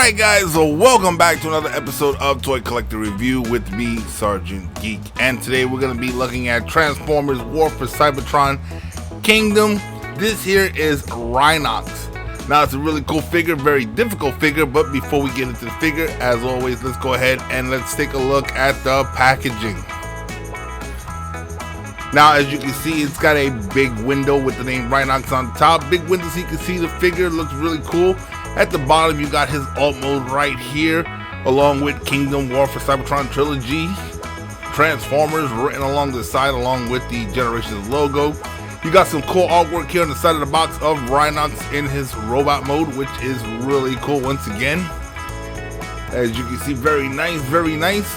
Alright guys, so welcome back to another episode of Toy Collector Review with me, Sergeant Geek. And today we're going to be looking at Transformers War for Cybertron Kingdom. This here is Rhinox. Now it's a really cool figure, very difficult figure, but before we get into the figure, as always, let's go ahead and let's take a look at the packaging. Now as you can see, it's got a big window with the name Rhinox on top. Big window so you can see the figure, looks really cool. At the bottom, you got his alt mode right here, along with Kingdom War for Cybertron Trilogy, Transformers written along the side, along with the Generations logo. You got some cool artwork here on the side of the box of Rhinox in his robot mode, which is really cool once again. As you can see, very nice, very nice.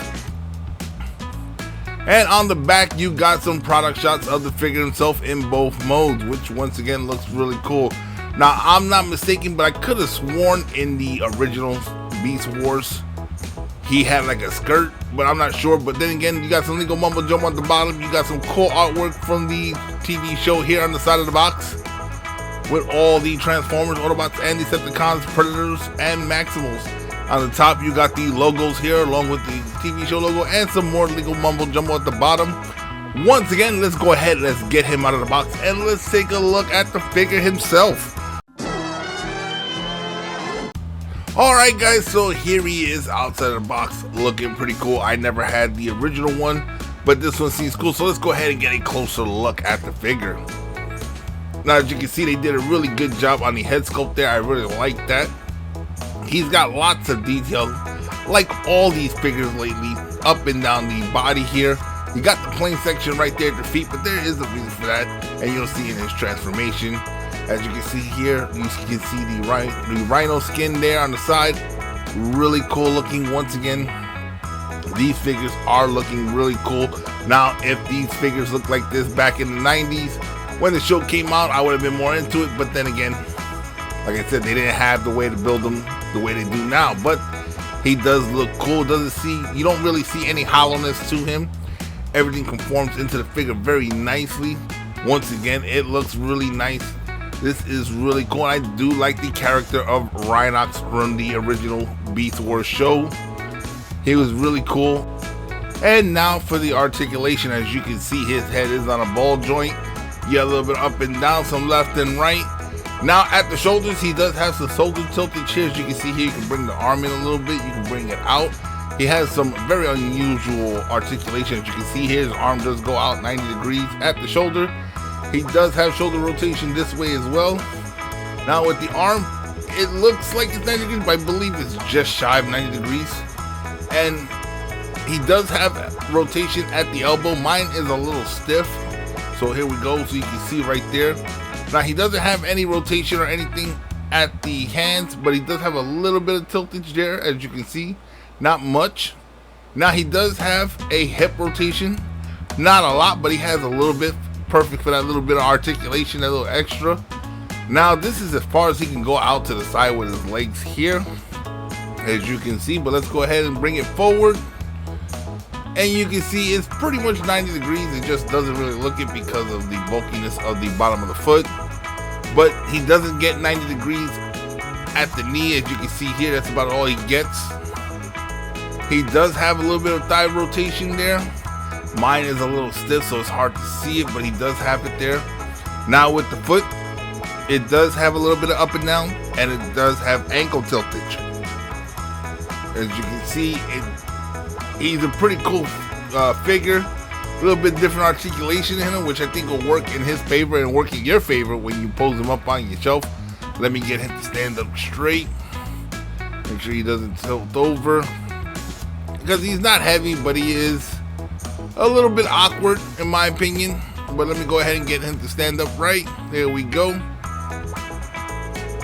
And on the back, you got some product shots of the figure himself in both modes, which once again looks really cool. Now, I'm not mistaken, but I could have sworn in the original Beast Wars, he had like a skirt, but I'm not sure. But then again, you got some legal mumbo jumbo at the bottom. You got some cool artwork from the TV show here on the side of the box with all the Transformers, Autobots, and Decepticons, Predators, and Maximals. On the top, you got the logos here along with the TV show logo and some more legal mumbo jumbo at the bottom. Once again, let's go ahead, let's get him out of the box, and let's take a look at the figure himself. Alright guys, so here he is outside of the box, looking pretty cool. I never had the original one, but this one seems cool, so let's go ahead and get a closer look at the figure. Now as you can see, they did a really good job on the head sculpt there. I really like that. He's got lots of detail, like all these figures lately, up and down the body here. You got the plain section right there at the feet, but there is a reason for that, and you'll see in his transformation. As you can see here, you can see the rhino skin there on the side. Really cool looking once again. These figures are looking really cool. Now, if these figures looked like this back in the 90s, when the show came out, I would have been more into it. But then again, like I said, they didn't have the way to build them the way they do now. But he does look cool. You don't really see any hollowness to him. Everything conforms into the figure very nicely. Once again, it looks really nice. This is really cool. I do like the character of Rhinox from the original Beast Wars show. He was really cool. And now for the articulation. As you can see, his head is on a ball joint. You got a little bit up and down, some left and right. Now at the shoulders, he does have some shoulder tilted here. As you can see here, you can bring the arm in a little bit. You can bring it out. He has some very unusual articulation. As you can see here, his arm does go out 90 degrees at the shoulder. He does have shoulder rotation this way as well. Now with the arm, it looks like it's 90 degrees, but I believe it's just shy of 90 degrees. And he does have rotation at the elbow. Mine is a little stiff. So here we go, so you can see right there. Now he doesn't have any rotation or anything at the hands, but he does have a little bit of tiltage there, as you can see. Not much. Now he does have a hip rotation. Not a lot, but he has a little bit. Perfect for that little bit of articulation, that little extra. Now this is as far as he can go out to the side with his legs here, as you can see. But let's go ahead and bring it forward, and you can see it's pretty much 90 degrees. It just doesn't really look it because of the bulkiness of the bottom of the foot, but he doesn't get 90 degrees at the knee. As you can see here, that's about all he gets. He does have a little bit of thigh rotation there. Mine is a little stiff, so it's hard to see it, but he does have it there. Now with the foot, it does have a little bit of up and down, and it does have ankle tiltage. As you can see, he's a pretty cool figure. A little bit different articulation in him, which I think will work in his favor and work in your favor when you pose him up on your shelf. Let me get him to stand up straight. Make sure he doesn't tilt over, because he's not heavy, but he is a little bit awkward in my opinion. But let me go ahead and get him to stand up right. There we go.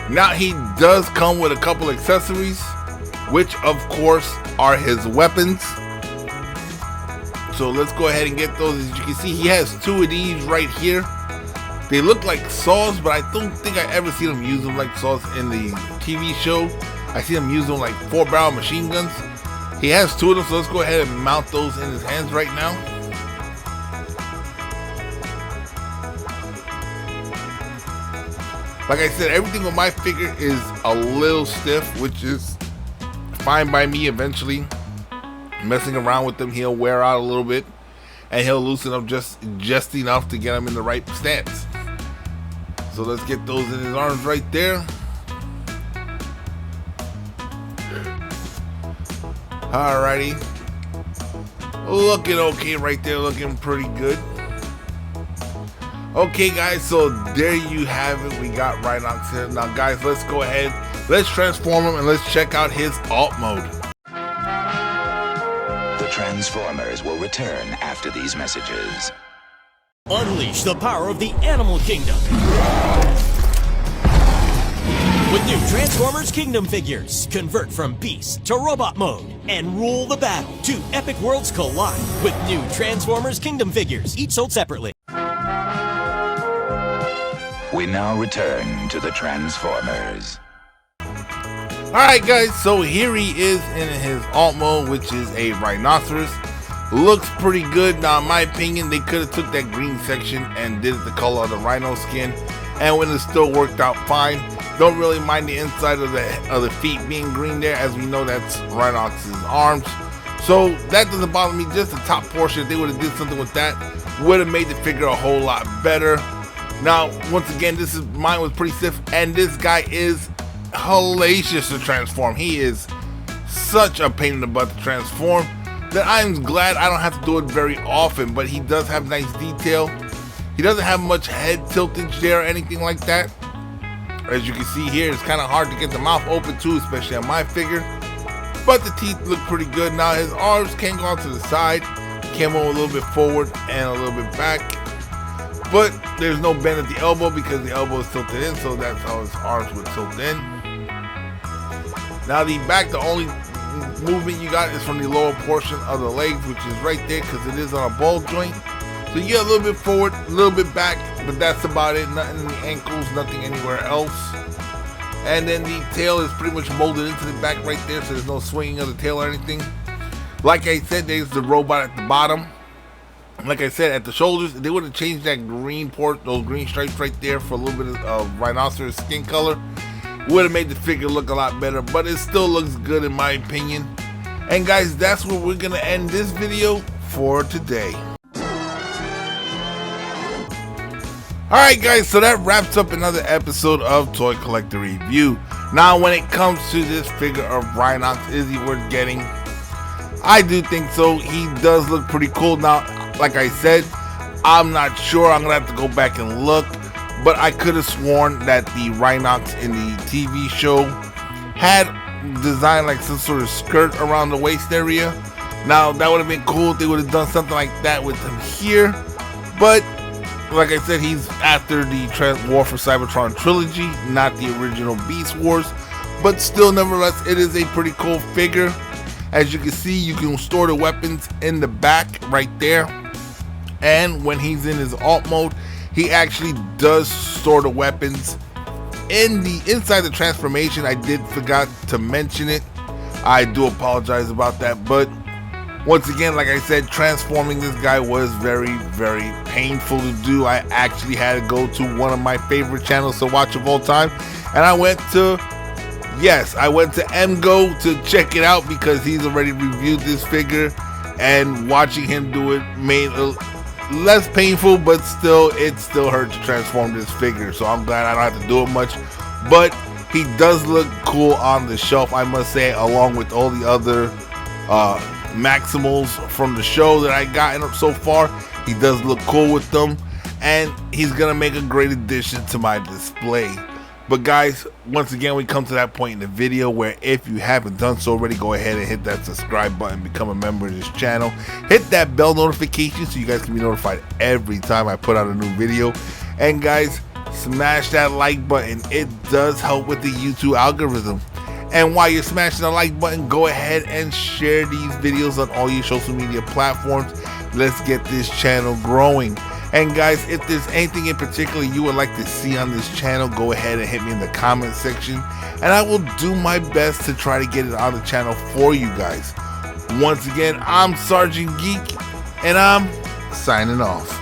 Now he does come with a couple accessories, which of course are his weapons. So let's go ahead and get those. As you can see, he has two of these right here. They look like saws, but I don't think I ever seen him use them like saws in the TV show. I see him use them like 4-barrel machine guns. He has two of them, so let's go ahead and mount those in his hands right now. Like I said, everything with my figure is a little stiff, which is fine by me. Eventually, messing around with them, he'll wear out a little bit, and he'll loosen up just enough to get him in the right stance. So let's get those in his arms right there. Alrighty, looking okay right there, looking pretty good. Okay guys, so there you have it. We got Rhinox here. Now guys, let's go ahead, let's transform him and let's check out his alt mode. The Transformers will return after these messages. Unleash the power of the animal kingdom with new Transformers Kingdom figures. Convert from beast to robot mode and rule the battle. Two epic worlds collide with new Transformers Kingdom figures, each sold separately. We now return to the Transformers. Alright guys, so here he is in his alt mode, which is a rhinoceros. Looks pretty good. Now in my opinion, they could have took that green section and did it the color of the rhino skin, and when it still worked out fine. Don't really mind the inside of the feet being green there, as we know that's Rhinox's arms. So that doesn't bother me. Just the top portion, if they would have did something with that, would have made the figure a whole lot better. Now, once again, mine was pretty stiff, and this guy is hellacious to transform. He is such a pain in the butt to transform that I'm glad I don't have to do it very often, but he does have nice detail. He doesn't have much head tiltage there or anything like that. As you can see here, it's kind of hard to get the mouth open too, especially on my figure. But the teeth look pretty good. Now his arms can go out to the side, came on a little bit forward and a little bit back. But there's no bend at the elbow because the elbow is tilted in, so that's how his arms would tilt in. Now the back, the only movement you got is from the lower portion of the legs, which is right there because it is on a ball joint. So you get a little bit forward, a little bit back, but that's about it. Nothing in the ankles, nothing anywhere else. And then the tail is pretty much molded into the back right there, so there's no swinging of the tail or anything. Like I said, there's the robot at the bottom. Like I said, at the shoulders, they would have changed that green port, those green stripes right there for a little bit of rhinoceros skin color. Would have made the figure look a lot better, but it still looks good in my opinion. And guys, that's where we're gonna end this video for today. Alright guys, so that wraps up another episode of Toy Collector Review. Now when it comes to this figure of Rhinox, is he worth getting? I do think so. He does look pretty cool. Now, like I said, I'm not sure. I'm going to have to go back and look. But I could have sworn that the Rhinox in the TV show had designed like some sort of skirt around the waist area. Now that would have been cool if they would have done something like that with him here. But like I said, he's after the War for Cybertron trilogy, not the original Beast Wars. But still, nevertheless, it is a pretty cool figure. As you can see, you can store the weapons in the back right there. And when he's in his alt mode, he actually does store the weapons in the inside the transformation. I did forgot to mention it. I do apologize about that, but once again, like I said, transforming this guy was very, very painful to do. I actually had to go to one of my favorite channels to watch of all time, and I went to MGO to check it out because he's already reviewed this figure, and watching him do it made it less painful, but still, it still hurt to transform this figure. So I'm glad I don't have to do it much, but he does look cool on the shelf, I must say, along with all the other Maximals from the show that I gotten so far. He does look cool with them, and he's gonna make a great addition to my display. But guys, once again, we come to that point in the video where if you haven't done so already, go ahead and hit that subscribe button, become a member of this channel, hit that bell notification so you guys can be notified every time I put out a new video. And guys, smash that like button. It does help with the YouTube algorithm. And while you're smashing the like button, go ahead and share these videos on all your social media platforms. Let's get this channel growing. And guys, if there's anything in particular you would like to see on this channel, go ahead and hit me in the comment section, and I will do my best to try to get it on the channel for you guys. Once again, I'm Sergeant Geek, and I'm signing off.